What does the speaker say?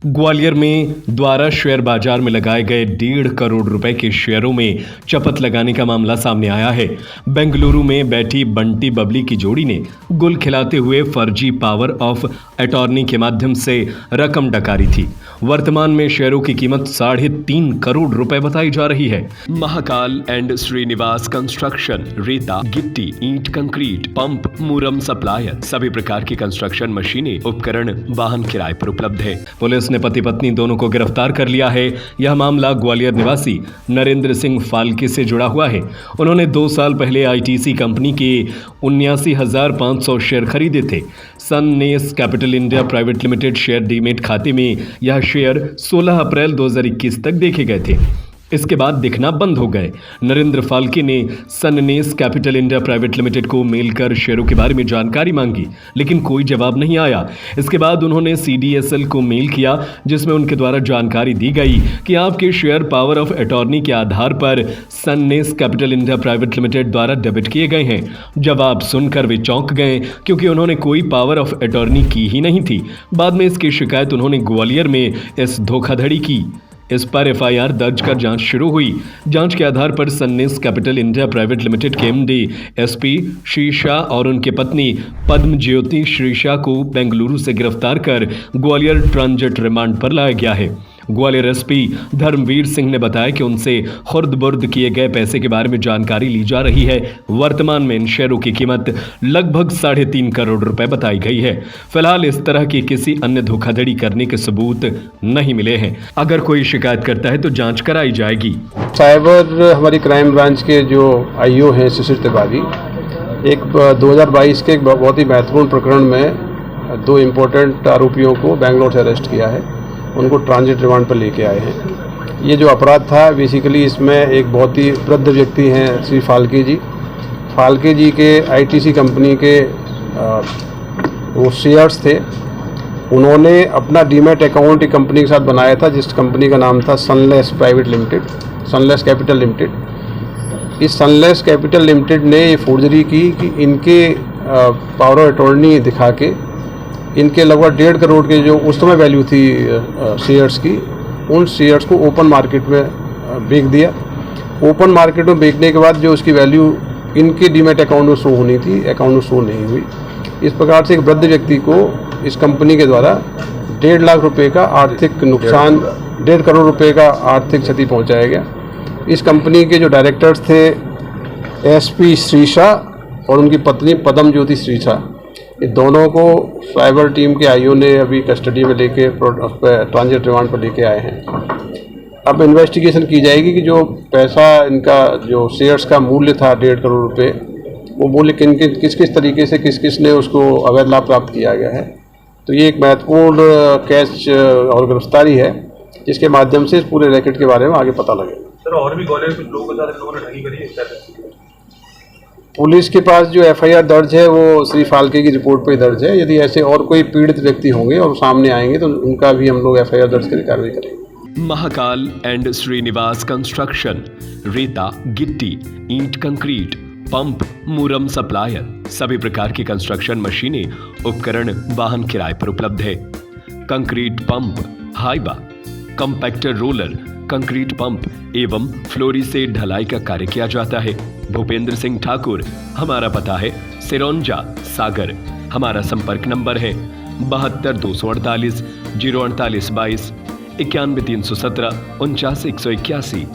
ग्वालियर में द्वारा शेयर बाजार में लगाए गए 1.5 करोड़ रुपए के शेयरों में चपत लगाने का मामला सामने आया है। बेंगलुरु में बैठी बंटी बबली की जोड़ी ने गुल खिलाते हुए फर्जी पावर ऑफ अटॉर्नी के माध्यम से रकम डकारी थी। वर्तमान में शेयरों की कीमत 3.5 करोड़ रुपए बताई जा रही है। महाकाल एंड श्रीनिवास कंस्ट्रक्शन, रेता, गिट्टी, ईंट, कंक्रीट, पंप, मुरम सप्लायर, सभी प्रकार की कंस्ट्रक्शन मशीनें, उपकरण, वाहन किराए पर उपलब्ध है। पुलिस ने पति पत्नी दोनों को गिरफ्तार कर लिया है। यह मामला ग्वालियर निवासी नरेंद्र सिंह फाल्के से जुड़ा हुआ है। उन्होंने 2 साल पहले आईटीसी कंपनी के 79,500 शेयर खरीदे थे। सननेस capital India private limited share demat खाते में यह शेयर 16 अप्रैल 2021 तक देखे गए थे। इसके बाद दिखना बंद हो गए। नरेंद्र फाल्के ने सननेस कैपिटल इंडिया प्राइवेट लिमिटेड को मेल कर शेयरों के बारे में जानकारी मांगी, लेकिन कोई जवाब नहीं आया। इसके बाद उन्होंने सीडीएसएल को मेल किया, जिसमें उनके द्वारा जानकारी दी गई कि आपके शेयर पावर ऑफ अटॉर्नी के आधार पर सननेस कैपिटल इंडिया प्राइवेट लिमिटेड द्वारा डेबिट किए गए हैं। जवाब सुनकर वे चौंक गए, क्योंकि उन्होंने कोई पावर ऑफ अटॉर्नी की ही नहीं थी। बाद में इसकी शिकायत उन्होंने ग्वालियर में इस धोखाधड़ी की। इस पर एफआईआर दर्ज कर जांच शुरू हुई। जांच के आधार पर सननेस कैपिटल इंडिया प्राइवेट लिमिटेड के एमडी एसपी श्री शाह और उनके पत्नी पद्म ज्योति श्री शाह को बेंगलुरु से गिरफ्तार कर ग्वालियर ट्रांजिट रिमांड पर लाया गया है। ग्वालियर एसपी धर्मवीर सिंह ने बताया कि उनसे खुर्द-बुर्द किए गए पैसे के बारे में जानकारी ली जा रही है। वर्तमान में इन शेयरों की कीमत लगभग 3.5 करोड़ रुपए बताई गई है। फिलहाल इस तरह की किसी अन्य धोखाधड़ी करने के सबूत नहीं मिले हैं। अगर कोई शिकायत करता है तो जांच कराई जाएगी। साइबर हमारी क्राइम ब्रांच के जो आईओ हैं शिशिर तिवारी, एक 2022 के एक बहुत ही महत्वपूर्ण प्रकरण में 2 इम्पोर्टेंट आरोपियों को बेंगलोर से अरेस्ट किया है। उनको ट्रांजिट रिमांड पर लेके आए हैं। ये जो अपराध था बेसिकली, इसमें एक बहुत ही वृद्ध व्यक्ति हैं श्री फाल्के जी। फाल्के जी के आईटीसी कंपनी के वो शेयर्स थे। उन्होंने अपना डीमेट अकाउंट एक कंपनी के साथ बनाया था, जिस कंपनी का नाम था sunless private limited, sunless capital limited. इस सनलेस कैपिटल लिमिटेड ने ये फोर्जरी की कि इनके पावर ऑफ अटॉर्नी दिखा के इनके लगभग 1.5 करोड़ के जो उस समय वैल्यू थी शेयर्स की, उन शेयर्स को ओपन मार्केट में बेच दिया। ओपन मार्केट में बेचने के बाद जो उसकी वैल्यू इनके डीमेट अकाउंट में शो होनी थी, अकाउंट में शो नहीं हुई। इस प्रकार से एक वृद्ध व्यक्ति को इस कंपनी के द्वारा 1.5 लाख रुपए का आर्थिक नुकसान, 1.5 करोड़ रुपए का आर्थिक क्षति पहुँचाया गया। इस कंपनी के जो डायरेक्टर्स थे एसपी श्री शाह और उनकी पत्नी पद्म ज्योति श्री शाह, ये दोनों को साइबर टीम के आईओ ने अभी कस्टडी में लेके ट्रांजिट रिमांड पर लेके आए हैं। अब इन्वेस्टिगेशन की जाएगी कि जो पैसा इनका, जो शेयर्स का मूल्य था 1.5 करोड़ रुपए, वो मूल्य किस किस तरीके से किस किस ने उसको अवैध लाभ प्राप्त किया गया है। तो ये एक महत्वपूर्ण कैच और गिरफ्तारी है, जिसके माध्यम से इस पूरे रैकेट के बारे में आगे पता लगेगा। सर, और भी ग्वालियर कुछ लोगों के साथ लोगों ने ठगी करी है? पुलिस के पास जो एफआईआर दर्ज है वो श्री फाल्के की रिपोर्ट पर दर्ज है। यदि ऐसे और कोई पीड़ित व्यक्ति होंगे और सामने आएंगे तो उनका भी हम लोग एफआईआर दर्ज करके कार्रवाई करेंगे। महाकाल एंड श्रीनिवास कंस्ट्रक्शन, रेता, गिट्टी, ईंट, कंक्रीट, पंप, मुरम सप्लायर, सभी प्रकार की कंस्ट्रक्शन मशीनें, उपकरण, वाहन किराए पर उपलब्ध है। Concrete pump, Hyva, compactor roller, concrete pump एवं फ्लोरी से ढलाई का कार्य किया जाता है। भूपेंद्र सिंह ठाकुर, हमारा पता है सिरौंजा, सागर। हमारा संपर्क नंबर है 72 248 048 22, 91 317 49 181।